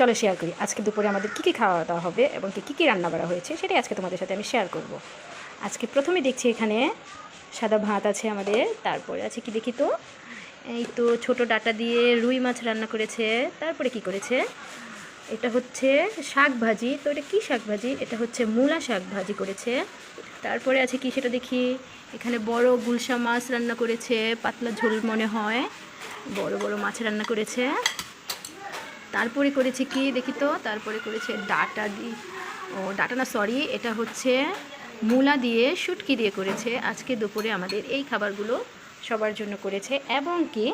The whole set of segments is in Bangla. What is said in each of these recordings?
চলো শেয়ার করি আজকে দুপুরে আমাদের কী কী খাওয়া দাওয়া হবে এবং কী কী রান্না করা হয়েছে সেটাই আজকে তোমাদের সাথে আমি শেয়ার করব। আজকে প্রথমে দেখছি এখানে সাদা ভাত আছে আমাদের, তারপরে আছে কি দেখি তো, এই তো ছোটো ডাটা দিয়ে রুই মাছ রান্না করেছে। তারপরে কি করেছে, এটা হচ্ছে শাক ভাজি। তো এটা কী শাক ভাজি, এটা হচ্ছে মূলা শাক ভাজি করেছে। তারপরে আছে কি সেটা দেখি, এখানে বড় গুলশা মাছ রান্না করেছে, পাতলা ঝোল মনে হয়, বড় বড় মাছ রান্না করেছে। তারপরে করেছে কি দেখি তো, তারপরে করেছে ডাটা দিয়ে, ও ডাটা না সরি, এটা হচ্ছে মূলা দিয়ে শুটকি দিয়ে করেছে। আজকে দুপুরে আমাদের এই খাবারগুলো সবার জন্য করেছে। এবং কি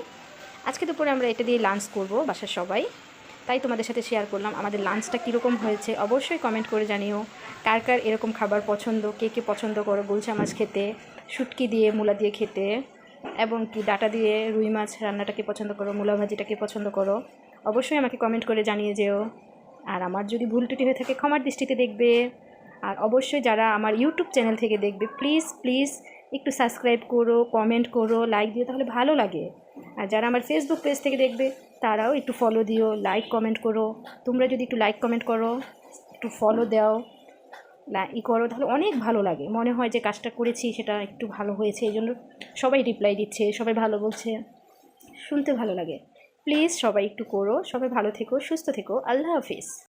আজকে দুপুরে আমরা এটা দিয়ে লাঞ্চ করব বাসার সবাই, তাই তোমাদের সাথে শেয়ার করলাম আমাদের লাঞ্চটা কীরকম হয়েছে। অবশ্যই কমেন্ট করে জানিও কার কার এরকম খাবার পছন্দ, কে কে পছন্দ করো গুলশা মাছ খেতে, শুটকি দিয়ে মূলা দিয়ে খেতে, এবং কি ডাটা দিয়ে রুই মাছ রান্নাটাকে পছন্দ করো, মূলা ভাজিটাকে পছন্দ করো। অবশ্যই আমাকে কমেন্ট করে জানিয়ে যেও। আর আমার যদি ভুল ত্রুটি হয়ে থাকে ক্ষমার দৃষ্টিতে দেখবে। আর অবশ্যই যারা আমার ইউটিউব চ্যানেল থেকে দেখবে প্লিজ প্লিজ একটু সাবস্ক্রাইব করো, কমেন্ট করো, লাইক দিও, তাহলে ভালো লাগে। আর যারা আমার ফেসবুক পেজ থেকে দেখবে তারাও একটু ফলো দিও, লাইক কমেন্ট করো। তোমরা যদি একটু লাইক কমেন্ট করো, একটু ফলো দাও, করো, তাহলে অনেক ভালো লাগে, মনে হয় যে কাজটা করেছি সেটা একটু ভালো হয়েছে। এই জন্য সবাই রিপ্লাই দিচ্ছে, সবাই ভালো বলছে, শুনতে ভালো লাগে। প্লিজ সবাই একটু করো। সবাই ভালো থেকো, সুস্থ থেকো। আল্লাহ হাফিজ।